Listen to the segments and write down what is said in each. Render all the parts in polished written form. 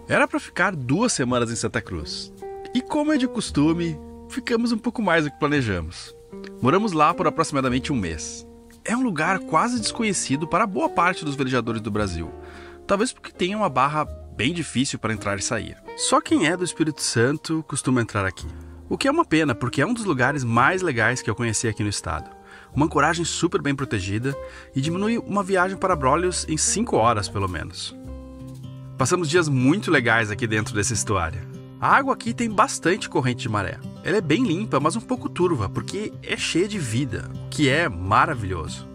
Era para ficar 2 semanas em Santa Cruz. E como é de costume, ficamos um pouco mais do que planejamos. Moramos lá por aproximadamente 1 mês. É um lugar quase desconhecido para boa parte dos velejadores do Brasil. Talvez porque tenha uma barra bem difícil para entrar e sair. Só quem é do Espírito Santo costuma entrar aqui. O que é uma pena, porque é um dos lugares mais legais que eu conheci aqui no estado. Uma ancoragem super bem protegida e diminui uma viagem para Abrolhos em 5 horas, pelo menos. Passamos dias muito legais aqui dentro desse estuário. A água aqui tem bastante corrente de maré. Ela é bem limpa, mas um pouco turva, porque é cheia de vida, o que é maravilhoso.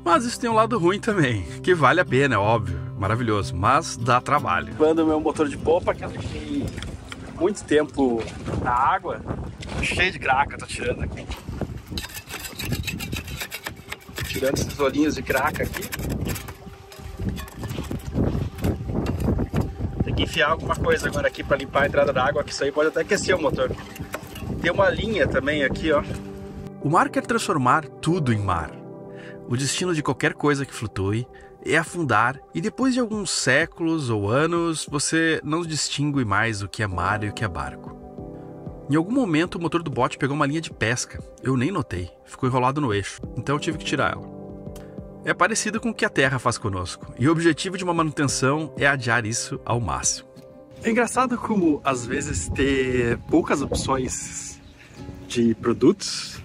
Mas isso tem um lado ruim também, que vale a pena, é óbvio, maravilhoso, mas dá trabalho. Quando o meu motor de popa, que eu deixei muito tempo na água, cheio de craca, tô tirando aqui. Tirando esses olhinhos de craca aqui. Tem que enfiar alguma coisa agora aqui para limpar a entrada da água, que isso aí pode até aquecer o motor. Tem uma linha também aqui, ó. O mar quer transformar tudo em mar. O destino de qualquer coisa que flutue é afundar, e depois de alguns séculos ou anos, você não distingue mais o que é mar e o que é barco. Em algum momento o motor do bote pegou uma linha de pesca. Eu nem notei, ficou enrolado no eixo, então eu tive que tirar ela. É parecido com o que a Terra faz conosco, e o objetivo de uma manutenção é adiar isso ao máximo. É engraçado como, às vezes, ter poucas opções de produtos,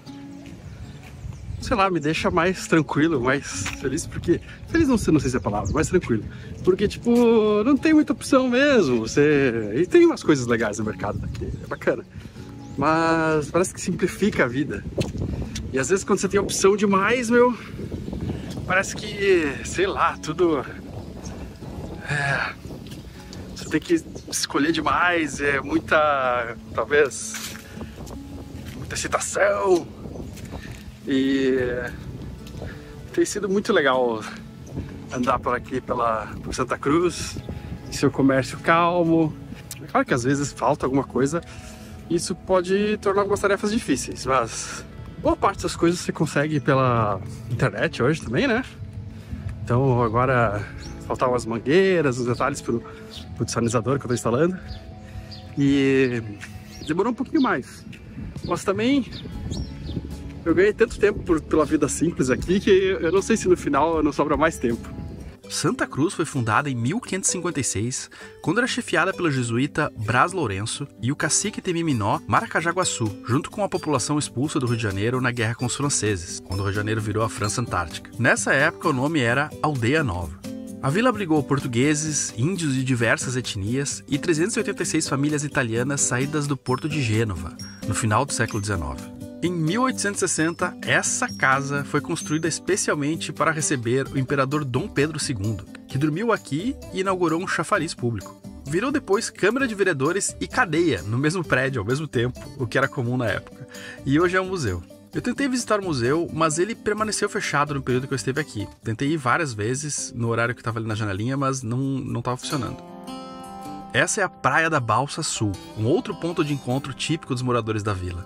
sei lá, me deixa mais tranquilo, mais feliz, porque... Feliz não sei se é a palavra, mais tranquilo. Porque, tipo, não tem muita opção mesmo, E tem umas coisas legais no mercado daqui, é bacana. Mas parece que simplifica a vida. E às vezes quando você tem opção demais, parece que, sei lá, tudo... Você tem que escolher demais, talvez, muita excitação. E tem sido muito legal andar por aqui, por Santa Cruz, seu comércio calmo. É claro que às vezes falta alguma coisa, isso pode tornar algumas tarefas difíceis, mas boa parte das coisas você consegue pela internet hoje também, né? Então agora faltavam as mangueiras, os detalhes pro desalinizador que eu tô instalando, e demorou um pouquinho mais, mas também eu ganhei tanto tempo pela vida simples aqui que eu não sei se no final não sobra mais tempo. Santa Cruz foi fundada em 1556, quando era chefiada pelo jesuíta Brás Lourenço e o cacique Temiminó Maracajaguaçu, junto com a população expulsa do Rio de Janeiro na guerra com os franceses, quando o Rio de Janeiro virou a França Antártica. Nessa época o nome era Aldeia Nova. A vila abrigou portugueses, índios de diversas etnias e 386 famílias italianas saídas do porto de Gênova, no final do século XIX. Em 1860, essa casa foi construída especialmente para receber o imperador Dom Pedro II, que dormiu aqui e inaugurou um chafariz público. Virou depois Câmara de Vereadores e cadeia no mesmo prédio ao mesmo tempo, o que era comum na época. E hoje é um museu. Eu tentei visitar o museu, mas ele permaneceu fechado no período que eu esteve aqui. Tentei ir várias vezes no horário que estava ali na janelinha, mas não estava funcionando. Essa é a Praia da Balsa Sul, um outro ponto de encontro típico dos moradores da vila.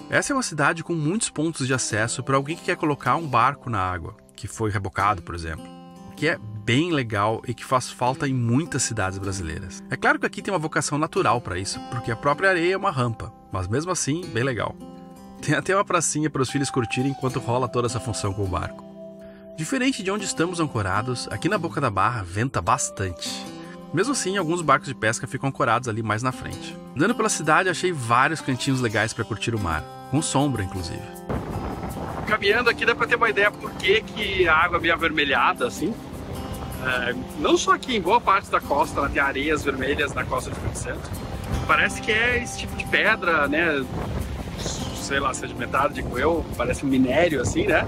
Essa é uma cidade com muitos pontos de acesso para alguém que quer colocar um barco na água, que foi rebocado, por exemplo. O que é bem legal e que faz falta em muitas cidades brasileiras. É claro que aqui tem uma vocação natural para isso, porque a própria areia é uma rampa, mas mesmo assim, bem legal. Tem até uma pracinha para os filhos curtirem enquanto rola toda essa função com o barco. Diferente de onde estamos ancorados, aqui na Boca da Barra venta bastante. Mesmo assim, alguns barcos de pesca ficam ancorados ali mais na frente. Andando pela cidade, achei vários cantinhos legais para curtir o mar, com sombra inclusive. Caminhando aqui dá para ter uma ideia por que a água é meio avermelhada assim. Não só aqui, em boa parte da costa, tem areias vermelhas na costa do Espírito Santo. Parece que é esse tipo de pedra, né? Sei lá, sedimentado, digo eu, parece um minério assim, né?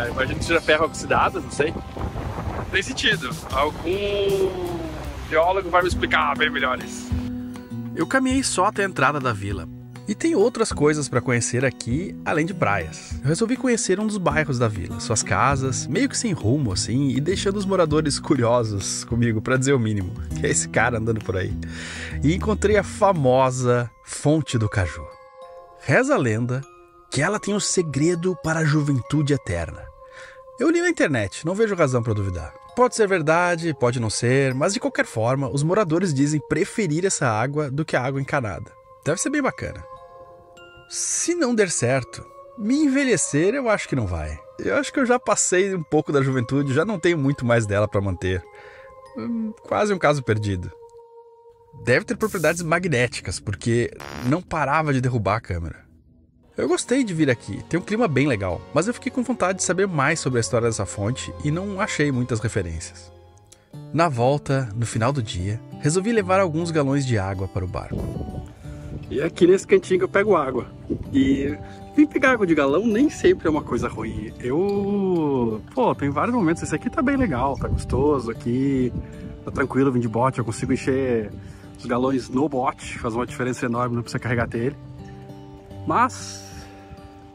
Imagino que seja ferro oxidado, não sei. Tem sentido. Algum geólogo vai me explicar bem melhor isso. Eu caminhei só até a entrada da vila. E tem outras coisas para conhecer aqui, além de praias. Eu resolvi conhecer um dos bairros da vila, suas casas, meio que sem rumo assim, e deixando os moradores curiosos comigo, para dizer o mínimo, que é esse cara andando por aí. E encontrei a famosa Fonte do Caju. Reza a lenda que ela tem um segredo para a juventude eterna. Eu li na internet, não vejo razão para duvidar. Pode ser verdade, pode não ser, mas de qualquer forma, os moradores dizem preferir essa água do que a água encanada. Deve ser bem bacana. Se não der certo, me envelhecer eu acho que não vai. Eu acho que eu já passei um pouco da juventude, já não tenho muito mais dela para manter. Quase um caso perdido. Deve ter propriedades magnéticas, porque não parava de derrubar a câmera. Eu gostei de vir aqui, tem um clima bem legal, mas eu fiquei com vontade de saber mais sobre a história dessa fonte e não achei muitas referências. Na volta, no final do dia, resolvi levar alguns galões de água para o barco. E aqui nesse cantinho que eu pego água. E vir pegar água de galão nem sempre é uma coisa ruim. Tem vários momentos, esse aqui tá bem legal, tá gostoso aqui, tá tranquilo vir de bote, eu consigo encher os galões no bote, faz uma diferença enorme, não precisa carregar até ele. Mas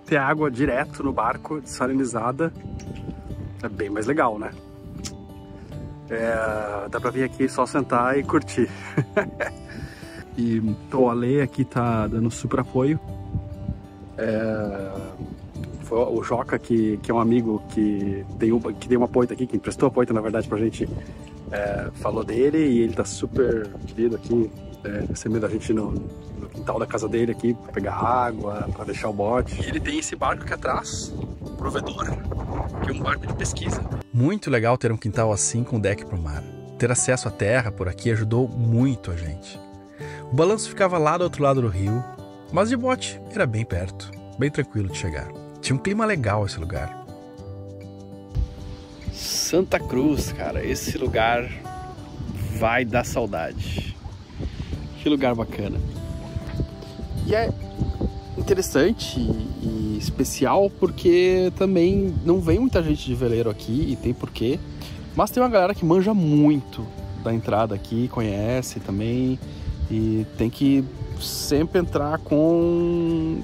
ter água direto no barco, desalinizada, é bem mais legal, né? Dá pra vir aqui só sentar e curtir. E a Lê aqui tá dando super apoio. Foi o Joca, que é um amigo que deu um apoio aqui, que emprestou apoio na verdade pra gente, falou dele, e ele tá super querido aqui, recebendo a gente no quintal da casa dele aqui, pra pegar água, pra deixar o bote. E ele tem esse barco aqui atrás, o Provedor, que é um barco de pesquisa. Muito legal ter um quintal assim com deck pro mar. Ter acesso à terra por aqui ajudou muito a gente. O balanço ficava lá do outro lado do rio, mas de bote era bem perto, bem tranquilo de chegar. Tinha um clima legal esse lugar. Santa Cruz, cara, esse lugar vai dar saudade. Que lugar bacana. E é interessante e especial porque também não vem muita gente de veleiro aqui, e tem porquê. Mas tem uma galera que manja muito da entrada aqui, conhece também, e tem que sempre entrar com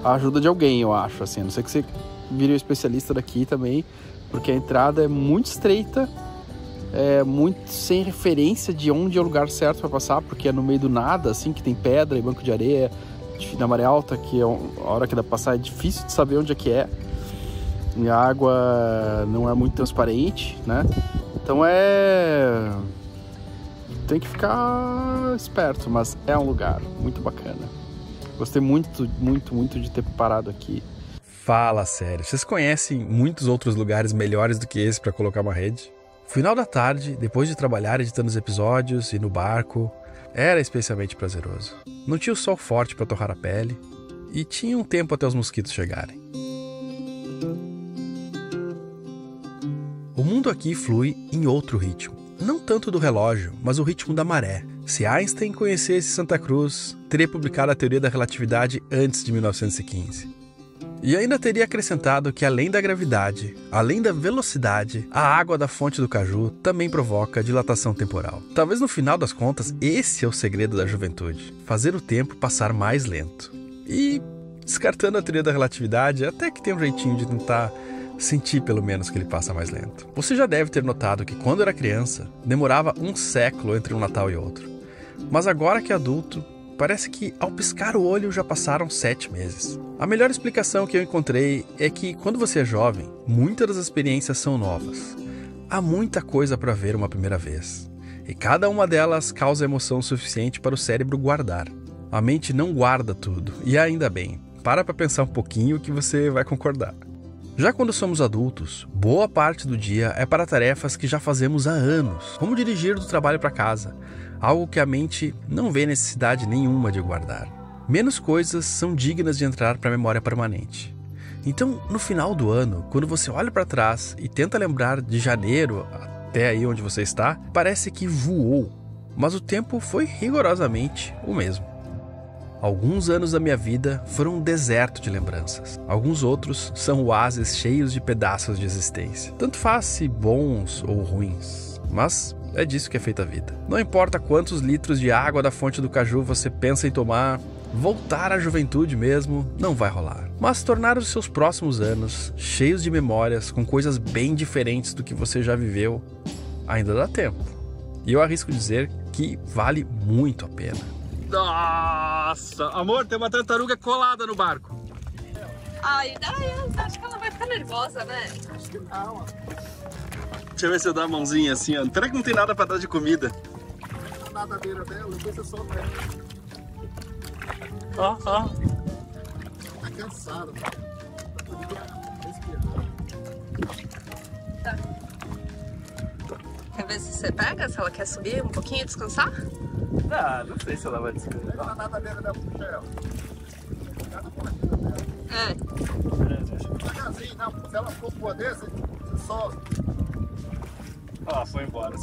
a ajuda de alguém, eu acho, assim. A não ser que você vire um especialista daqui também, porque a entrada é muito estreita, muito sem referência de onde é o lugar certo para passar, porque é no meio do nada, assim, que tem pedra e banco de areia, na maré alta, que a hora que dá pra passar é difícil de saber onde é que é. E a água não é muito transparente, né? Então tem que ficar esperto, mas é um lugar muito bacana. Gostei muito, muito, muito de ter parado aqui. Fala sério, vocês conhecem muitos outros lugares melhores do que esse para colocar uma rede? Final da tarde, depois de trabalhar editando os episódios e no barco, era especialmente prazeroso. Não tinha o sol forte para torrar a pele e tinha um tempo até os mosquitos chegarem. O mundo aqui flui em outro ritmo. Não tanto do relógio, mas o ritmo da maré. Se Einstein conhecesse Santa Cruz, teria publicado a teoria da relatividade antes de 1915. E ainda teria acrescentado que além da gravidade, além da velocidade, a água da fonte do Caju também provoca dilatação temporal. Talvez no final das contas, esse é o segredo da juventude. Fazer o tempo passar mais lento. E, descartando a teoria da relatividade, até que tem um jeitinho de tentar sentir pelo menos que ele passa mais lento. Você já deve ter notado que quando era criança, demorava um século entre um Natal e outro. Mas agora que é adulto, parece que ao piscar o olho já passaram 7 meses. A melhor explicação que eu encontrei é que quando você é jovem, muitas das experiências são novas. Há muita coisa para ver uma primeira vez. E cada uma delas causa emoção suficiente para o cérebro guardar. A mente não guarda tudo, e ainda bem. Para pensar um pouquinho que você vai concordar. Já quando somos adultos, boa parte do dia é para tarefas que já fazemos há anos, como dirigir do trabalho para casa, algo que a mente não vê necessidade nenhuma de guardar. Menos coisas são dignas de entrar para a memória permanente. Então, no final do ano, quando você olha para trás e tenta lembrar de janeiro até aí onde você está, parece que voou, mas o tempo foi rigorosamente o mesmo. Alguns anos da minha vida foram um deserto de lembranças. Alguns outros são oásis cheios de pedaços de existência. Tanto faz se bons ou ruins, mas é disso que é feita a vida. Não importa quantos litros de água da fonte do Caju você pensa em tomar, voltar à juventude mesmo não vai rolar. Mas tornar os seus próximos anos cheios de memórias com coisas bem diferentes do que você já viveu, ainda dá tempo. E eu arrisco dizer que vale muito a pena. Nossa, amor, tem uma tartaruga colada no barco. Ai, daí eu acho que ela vai ficar nervosa, né? Acho que não. Deixa eu ver se eu dou a mãozinha assim, ó. Pena que não tem nada pra dar de comida. Na nadadeira dela, depois você solta ela. Ó, ó. Tá cansado. Tá. Quer ver se você pega? Se ela quer subir um pouquinho e descansar? Ah, não sei se ela vai descansar. Na nadadeira dela, puxa ela. É. Devagarzinho, não. Se ela for por desse, você solta. Ah, foi embora.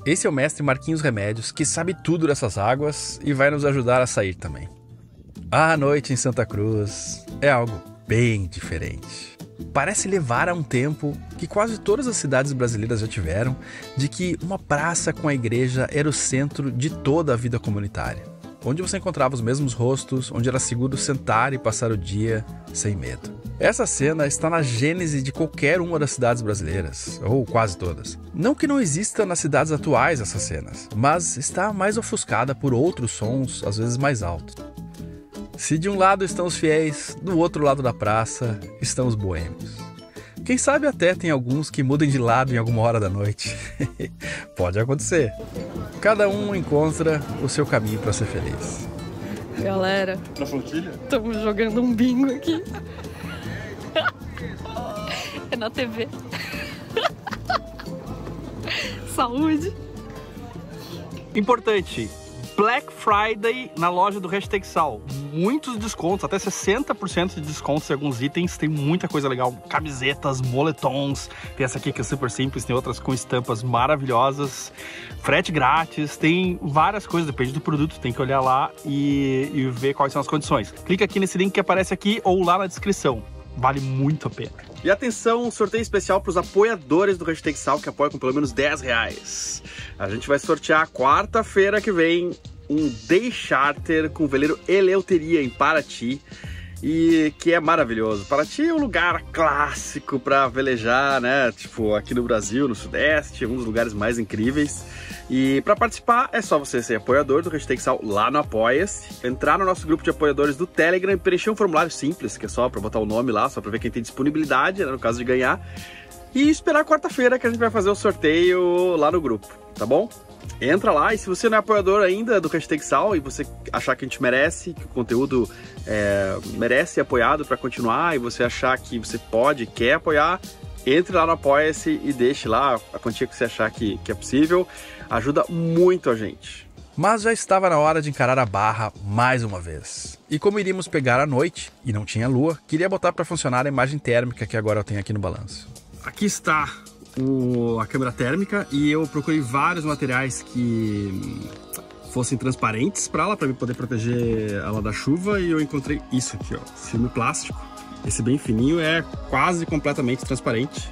Esse é o mestre Marquinhos Remédios, que sabe tudo dessas águas e vai nos ajudar a sair também. A noite em Santa Cruz é algo bem diferente. Parece levar a um tempo que quase todas as cidades brasileiras já tiveram, de que uma praça com a igreja era o centro de toda a vida comunitária, onde você encontrava os mesmos rostos, onde era seguro sentar e passar o dia sem medo. Essa cena está na gênese de qualquer uma das cidades brasileiras, ou quase todas. Não que não exista nas cidades atuais essas cenas, mas está mais ofuscada por outros sons, às vezes mais altos. Se de um lado estão os fiéis, do outro lado da praça estão os boêmios. Quem sabe até tem alguns que mudem de lado em alguma hora da noite. Pode acontecer. Cada um encontra o seu caminho para ser feliz. Galera, Na flotilha? estamos jogando um bingo aqui. É na TV. Saúde. Importante, Black Friday na loja do Hashtag-Sal. Muitos descontos, até 60% de descontos em alguns itens. Tem muita coisa legal, camisetas, moletons. Tem essa aqui que é super simples, tem outras com estampas maravilhosas. Frete grátis, tem várias coisas, depende do produto. Tem que olhar lá e ver quais são as condições. Clica aqui nesse link que aparece aqui ou lá na descrição. Vale muito a pena. E atenção, um sorteio especial para os apoiadores do Hashtag-Sal, que apoiam com pelo menos R$10. A gente vai sortear quarta-feira que vem um day charter com o veleiro Eleuteria em Paraty, e que é maravilhoso. Paraty é um lugar clássico para velejar, né? Tipo, aqui no Brasil, no Sudeste, um dos lugares mais incríveis. E para participar é só você ser apoiador do Hashtag-Sal lá no Apoia-se, entrar no nosso grupo de apoiadores do Telegram, preencher um formulário simples, que é só para botar o nome lá, só para ver quem tem disponibilidade, né, no caso de ganhar, e esperar quarta-feira que a gente vai fazer o sorteio lá no grupo, tá bom? Entra lá, e se você não é apoiador ainda do Hashtag-Sal e você achar que a gente merece, que o conteúdo merece ser apoiado para continuar, e você achar que você pode, quer apoiar, entre lá no Apoia-se e deixe lá a quantia que você achar que é possível. Ajuda muito a gente. Mas já estava na hora de encarar a barra mais uma vez. E como iríamos pegar à noite, e não tinha lua, queria botar para funcionar a imagem térmica que agora eu tenho aqui no balanço. Aqui está a câmera térmica, e eu procurei vários materiais que fossem transparentes para ela, para poder proteger ela da chuva, e eu encontrei isso aqui, ó, filme plástico. Esse bem fininho é quase completamente transparente,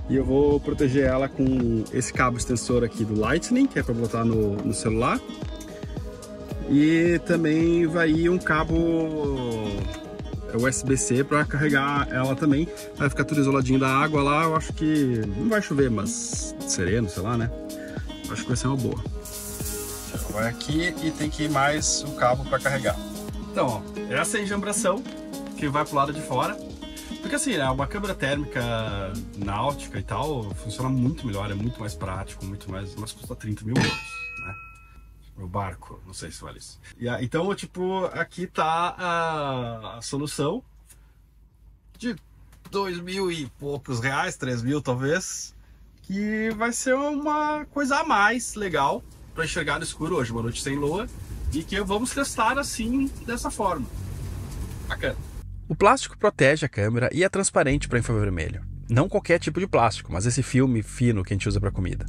e eu vou proteger ela com esse cabo extensor aqui do Lightning, que é para botar no celular, e também vai ir um cabo USB-C para carregar ela também. Vai ficar tudo isoladinho da água lá. Eu acho que não vai chover, mas sereno, sei lá, né? Acho que vai ser uma boa. Vai aqui e tem que ir mais o cabo para carregar. Então, ó, essa é a enjambração que vai pro lado de fora. Porque assim, né, uma câmera térmica náutica e tal funciona muito melhor, é muito mais prático, muito mais, mas custa 30 mil euros, né? O barco, não sei se vale isso. Então, tipo, aqui tá a solução de 2.000 e poucos reais, 3.000 talvez, que vai ser uma coisa a mais legal para enxergar no escuro hoje, uma noite sem lua, e que vamos testar assim, dessa forma. Bacana. O plástico protege a câmera e é transparente para infravermelho. Não qualquer tipo de plástico, mas esse filme fino que a gente usa para comida.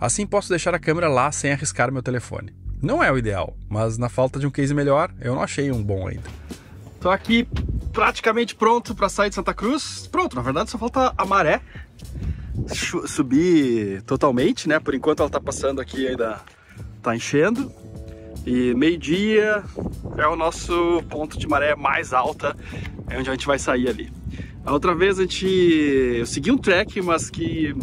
Assim posso deixar a câmera lá sem arriscar meu telefone. Não é o ideal, mas na falta de um case melhor, eu não achei um bom ainda. Tô aqui praticamente pronto para sair de Santa Cruz. Pronto, na verdade só falta a maré subir totalmente, né? Por enquanto ela tá passando aqui, ainda tá enchendo. E meio-dia é o nosso ponto de maré mais alta, é onde a gente vai sair ali. A outra vez eu segui um track, mas que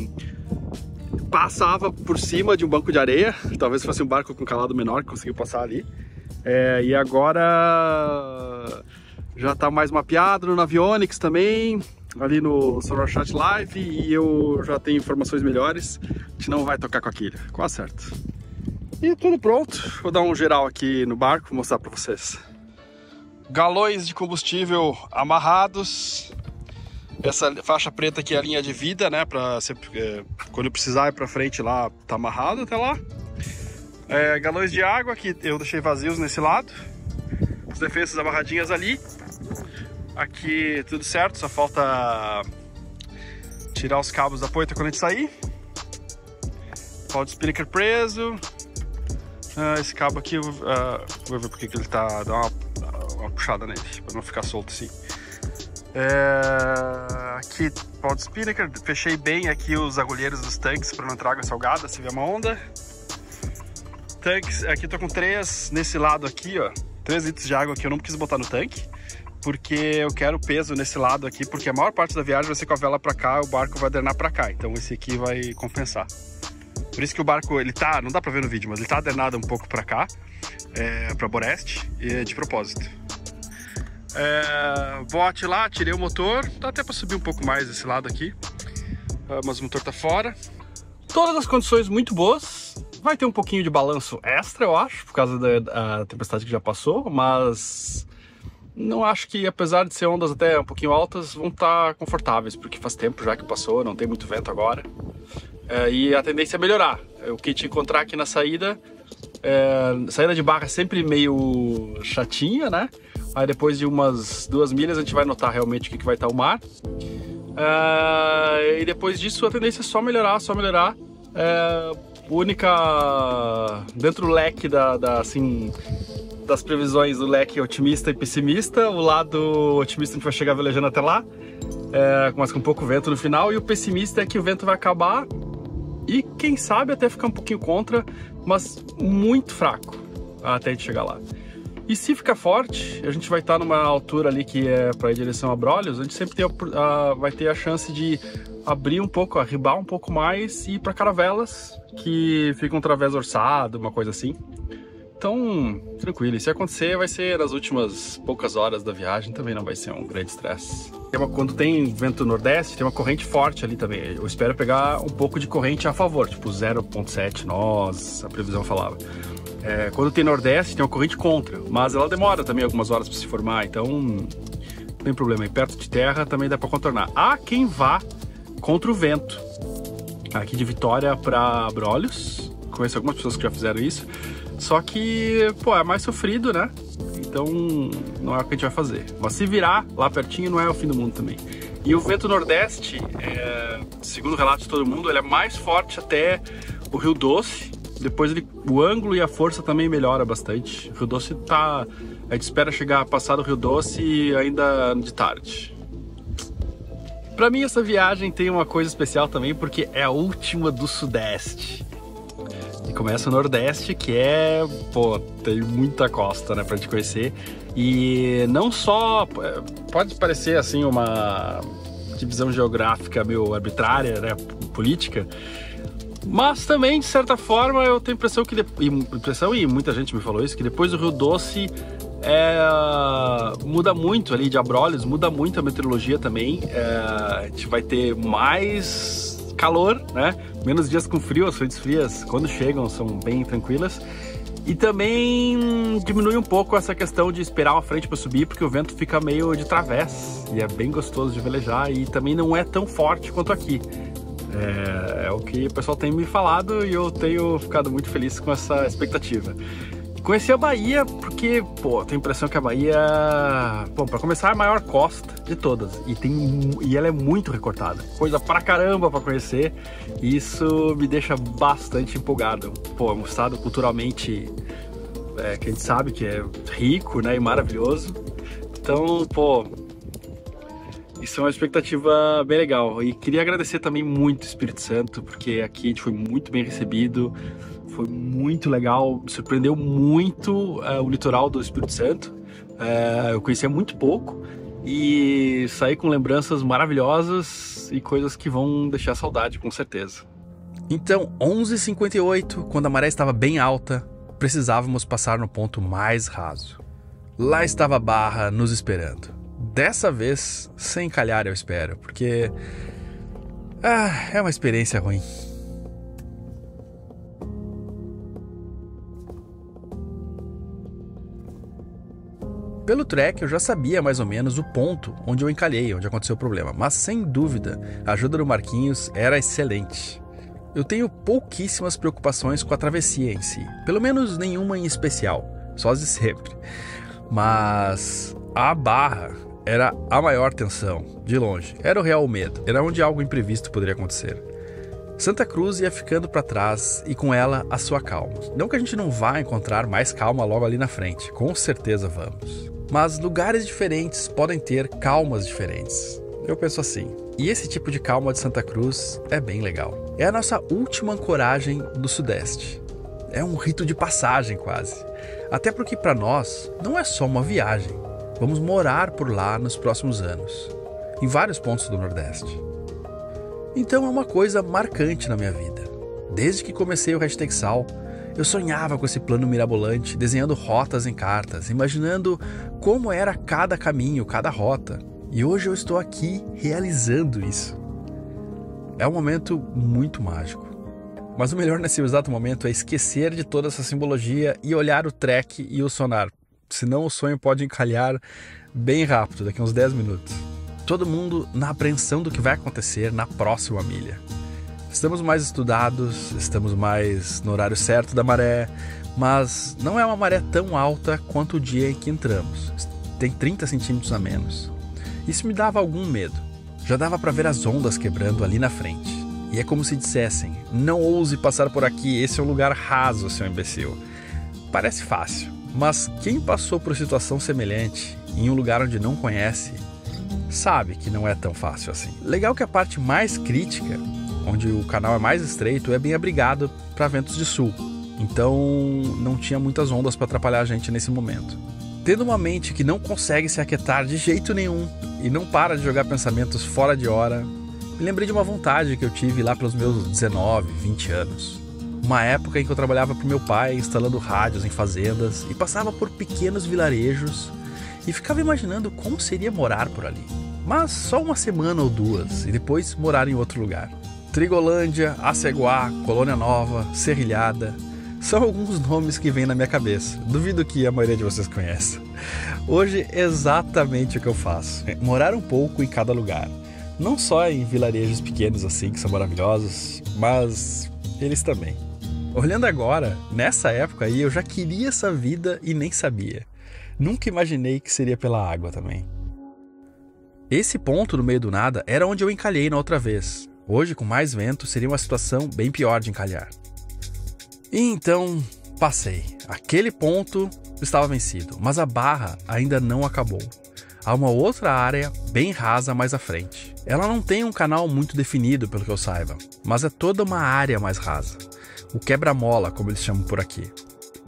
passava por cima de um banco de areia. Talvez fosse um barco com calado menor que conseguiu passar ali. E agora já tá mais mapeado no Navionics também. ali no Sonorchat Live e eu já tenho informações melhores. A gente não vai tocar com a quilha, quase certo. E tudo pronto, vou dar um geral aqui no barco, mostrar para vocês. Galões de combustível amarrados. Essa faixa preta aqui é a linha de vida, né? Pra quando precisar ir pra frente lá, tá amarrado até lá. Galões de água que eu deixei vazios nesse lado. As defesas amarradinhas ali. Aqui tudo certo, só falta tirar os cabos da poita quando a gente sair. Pau de spinnaker preso. Esse cabo aqui, vou ver porque que ele tá... Dá uma puxada nele, pra não ficar solto assim. Aqui pau de spinnaker, fechei bem aqui os agulheiros dos tanques para não entrar água salgada se vier uma onda. Tanques, aqui tô com 3 nesse lado aqui, ó, 3 litros de água que eu não quis botar no tanque, porque eu quero peso nesse lado aqui, porque a maior parte da viagem vai ser com a vela para cá, o barco vai drenar para cá, então esse aqui vai compensar. Por isso que o barco, ele tá, não dá para ver no vídeo, mas ele tá adernado um pouco para cá, para Boreste, de propósito. Bote lá, tirei o motor, dá até para subir um pouco mais esse lado aqui, mas o motor tá fora. Todas as condições muito boas, vai ter um pouquinho de balanço extra, eu acho, por causa da tempestade que já passou, mas não acho que, apesar de ser ondas até um pouquinho altas, vão estar confortáveis, porque faz tempo já que passou, não tem muito vento agora, e a tendência é melhorar. O que te encontrar aqui na saída, saída de barra é sempre meio chatinha, né? Aí depois de umas 2 milhas a gente vai notar realmente o que vai estar o mar. E depois disso a tendência é só melhorar, só melhorar. Dentro do leque assim, das previsões, do leque otimista e pessimista, o lado otimista a gente vai chegar velejando até lá, mas com pouco vento no final, e o pessimista é que o vento vai acabar e quem sabe até ficar um pouquinho contra, mas muito fraco até a gente chegar lá. E se ficar forte, a gente vai estar numa altura ali que é para ir em direção a Brolhos, a gente sempre vai ter a chance de abrir um pouco, arribar um pouco mais e ir para Caravelas, que fica um través orçado, uma coisa assim. Então, tranquilo. E se acontecer, vai ser nas últimas poucas horas da viagem, também não vai ser um grande estresse. Quando tem vento nordeste, tem uma corrente forte ali também. Eu espero pegar um pouco de corrente a favor, tipo 0,7 nós, a previsão falava. Quando tem nordeste, tem uma corrente contra, mas ela demora também algumas horas para se formar, então não tem problema. E perto de terra também dá para contornar. Há quem vá contra o vento. Aqui de Vitória para Brolhos, conheço algumas pessoas que já fizeram isso, só que, é mais sofrido, né? Então não é o que a gente vai fazer. Mas se virar lá pertinho não é o fim do mundo também. E o vento nordeste, segundo o relato de todo mundo, ele é mais forte até o Rio Doce. Depois o ângulo e a força também melhora bastante. O Rio Doce a gente espera chegar a passar do Rio Doce ainda de tarde. Pra mim essa viagem tem uma coisa especial também, porque é a última do Sudeste. E começa o Nordeste, que tem muita costa, né, pra gente conhecer. E não só, pode parecer assim uma divisão geográfica meio arbitrária, né, política, mas também, de certa forma, eu tenho a impressão, e muita gente me falou isso, que depois do Rio Doce muda muito ali de Abrolhos, muda muito a meteorologia também. A gente vai ter mais calor, né? Menos dias com frio, as frentes frias, quando chegam, são bem tranquilas. E também diminui um pouco essa questão de esperar uma frente para subir, porque o vento fica meio de través e é bem gostoso de velejar, e também não é tão forte quanto aqui. É o que o pessoal tem me falado e eu tenho ficado muito feliz com essa expectativa. Conheci a Bahia porque, tenho a impressão que a Bahia, para começar, é a maior costa de todas e ela é muito recortada. Coisa pra caramba pra conhecer, e isso me deixa bastante empolgado. É um estado culturalmente que a gente sabe que é rico, né, e maravilhoso. Então, isso é uma expectativa bem legal. E queria agradecer também muito o Espírito Santo, porque aqui a gente foi muito bem recebido, foi muito legal, me surpreendeu muito o litoral do Espírito Santo. Eu conhecia muito pouco e saí com lembranças maravilhosas e coisas que vão deixar saudade, com certeza. Então, 11h58, quando a maré estava bem alta, precisávamos passar no ponto mais raso. Lá estava a Barra nos esperando. Dessa vez, sem encalhar, eu espero, porque é uma experiência ruim. Pelo track eu já sabia mais ou menos o ponto onde eu encalhei, onde aconteceu o problema, mas sem dúvida a ajuda do Marquinhos era excelente. Eu tenho pouquíssimas preocupações com a travessia em si, pelo menos nenhuma em especial, só as de sempre. Mas a barra era a maior tensão, de longe, era o real medo, era onde algo imprevisto poderia acontecer. Santa Cruz ia ficando para trás e com ela a sua calma. Não que a gente não vá encontrar mais calma logo ali na frente, com certeza vamos. Mas lugares diferentes podem ter calmas diferentes. Eu penso assim. E esse tipo de calma de Santa Cruz é bem legal. É a nossa última ancoragem do Sudeste. É um rito de passagem quase. Até porque para nós não é só uma viagem. Vamos morar por lá nos próximos anos, em vários pontos do Nordeste. Então é uma coisa marcante na minha vida. Desde que comecei o Hashtag Sal, eu sonhava com esse plano mirabolante, desenhando rotas em cartas, imaginando como era cada caminho, cada rota. E hoje eu estou aqui realizando isso. É um momento muito mágico. Mas o melhor nesse exato momento é esquecer de toda essa simbologia e olhar o track e o sonar. Senão o sonho pode encalhar bem rápido, daqui a uns 10 minutos. Todo mundo na apreensão do que vai acontecer na próxima milha. Estamos mais estudados, estamos mais no horário certo da maré, mas não é uma maré tão alta quanto o dia em que entramos. Tem 30 centímetros a menos. Isso me dava algum medo. Já dava para ver as ondas quebrando ali na frente. E é como se dissessem, não ouse passar por aqui, esse é um lugar raso, seu imbecil. Parece fácil, mas quem passou por situação semelhante, em um lugar onde não conhece, sabe que não é tão fácil assim. Legal que a parte mais crítica, onde o canal é mais estreito, é bem abrigado para ventos de sul. Então não tinha muitas ondas para atrapalhar a gente nesse momento. Tendo uma mente que não consegue se aquietar de jeito nenhum e não para de jogar pensamentos fora de hora, me lembrei de uma vontade que eu tive lá pelos meus 19, 20 anos. Uma época em que eu trabalhava para o meu pai instalando rádios em fazendas e passava por pequenos vilarejos e ficava imaginando como seria morar por ali. Mas só uma semana ou duas e depois morar em outro lugar. Trigolândia, Aceguá, Colônia Nova, Serrilhada, são alguns nomes que vêm na minha cabeça. Duvido que a maioria de vocês conheça. Hoje é exatamente o que eu faço. É morar um pouco em cada lugar. Não só em vilarejos pequenos assim, que são maravilhosos, mas eles também. Olhando agora, nessa época aí, eu já queria essa vida e nem sabia. Nunca imaginei que seria pela água também. Esse ponto no meio do nada era onde eu encalhei na outra vez. Hoje, com mais vento, seria uma situação bem pior de encalhar. E então, passei. Aquele ponto estava vencido, mas a barra ainda não acabou. Há uma outra área bem rasa mais à frente. Ela não tem um canal muito definido, pelo que eu saiba, mas é toda uma área mais rasa. O quebra-mola, como eles chamam por aqui.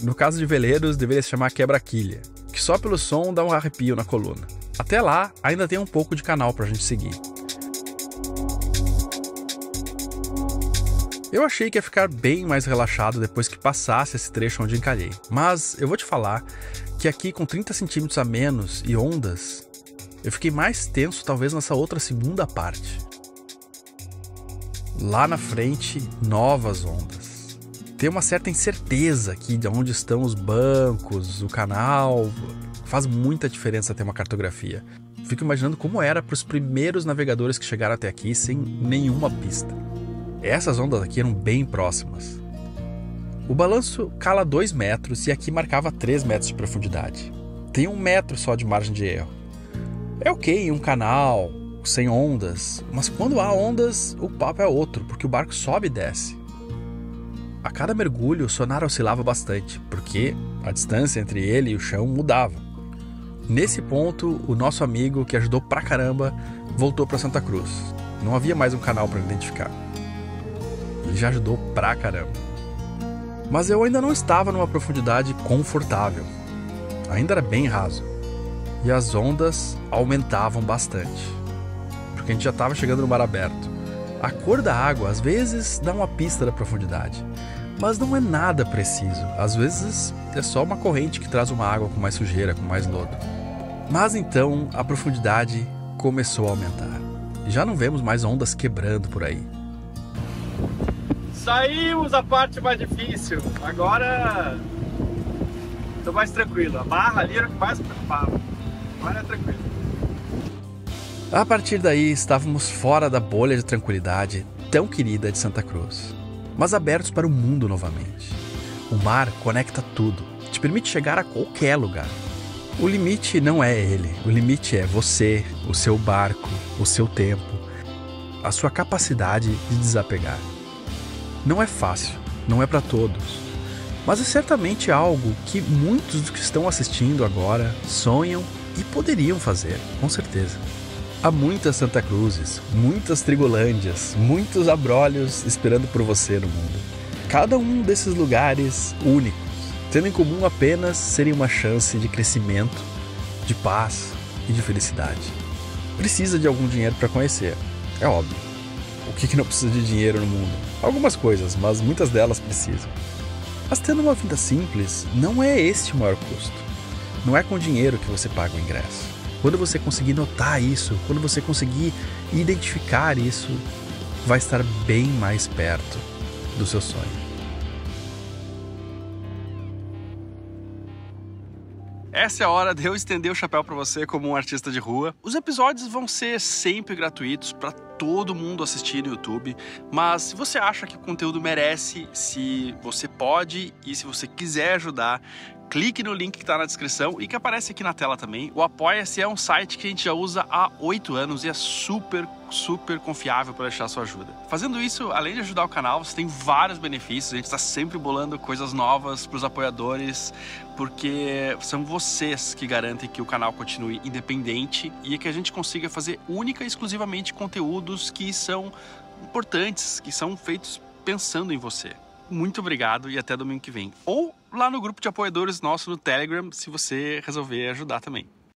No caso de veleiros, deveria se chamar quebra-quilha, que só pelo som dá um arrepio na coluna. Até lá, ainda tem um pouco de canal pra gente seguir. Eu achei que ia ficar bem mais relaxado depois que passasse esse trecho onde encalhei. Mas eu vou te falar que aqui com 30 centímetros a menos e ondas, eu fiquei mais tenso talvez nessa outra segunda parte. Lá na frente, novas ondas. Tem uma certa incerteza aqui de onde estão os bancos, o canal. Faz muita diferença ter uma cartografia. Fico imaginando como era para os primeiros navegadores que chegaram até aqui sem nenhuma pista. Essas ondas aqui eram bem próximas. O balanço cala 2 metros e aqui marcava 3 metros de profundidade. Tem 1 metro só de margem de erro. É ok em um canal, sem ondas, mas quando há ondas, o papo é outro, porque o barco sobe e desce. A cada mergulho, o sonar oscilava bastante, porque a distância entre ele e o chão mudava. Nesse ponto, o nosso amigo, que ajudou pra caramba, voltou para Santa Cruz. Não havia mais um canal para identificar. Ele já ajudou pra caramba. Mas eu ainda não estava numa profundidade confortável. Ainda era bem raso. E as ondas aumentavam bastante. Porque a gente já estava chegando no mar aberto. A cor da água às vezes dá uma pista da profundidade. Mas não é nada preciso. Às vezes é só uma corrente que traz uma água com mais sujeira, com mais lodo. Mas então a profundidade começou a aumentar. Já não vemos mais ondas quebrando por aí. Saímos da parte mais difícil. Agora tô mais tranquilo. A barra ali era o que mais me preocupava. Agora é tranquilo. A partir daí estávamos fora da bolha de tranquilidade tão querida de Santa Cruz, mas abertos para o mundo novamente. O mar conecta tudo, te permite chegar a qualquer lugar. O limite não é ele, o limite é você, o seu barco, o seu tempo, a sua capacidade de desapegar. Não é fácil, não é para todos, mas é certamente algo que muitos dos que estão assistindo agora sonham e poderiam fazer, com certeza. Há muitas Santa Cruzes, muitas Trigolândias, muitos abrolhos esperando por você no mundo. Cada um desses lugares únicos, tendo em comum apenas serem uma chance de crescimento, de paz e de felicidade. Precisa de algum dinheiro para conhecer, é óbvio. O que não precisa de dinheiro no mundo? Algumas coisas, mas muitas delas precisam. Mas tendo uma vida simples, não é este o maior custo. Não é com dinheiro que você paga o ingresso. Quando você conseguir notar isso, quando você conseguir identificar isso, vai estar bem mais perto do seu sonho. Essa é a hora de eu estender o chapéu para você como um artista de rua. Os episódios vão ser sempre gratuitos para todo mundo assistir no YouTube, mas se você acha que o conteúdo merece, se você pode e se você quiser ajudar, clique no link que está na descrição e que aparece aqui na tela também. O Apoia-se é um site que a gente já usa há 8 anos e é super confiável para deixar sua ajuda. Fazendo isso, além de ajudar o canal, você tem vários benefícios. A gente está sempre bolando coisas novas para os apoiadores, porque são vocês que garantem que o canal continue independente e que a gente consiga fazer única e exclusivamente conteúdos que são importantes, que são feitos pensando em você. Muito obrigado e até domingo que vem. Ou lá no grupo de apoiadores nosso no Telegram, se você resolver ajudar também.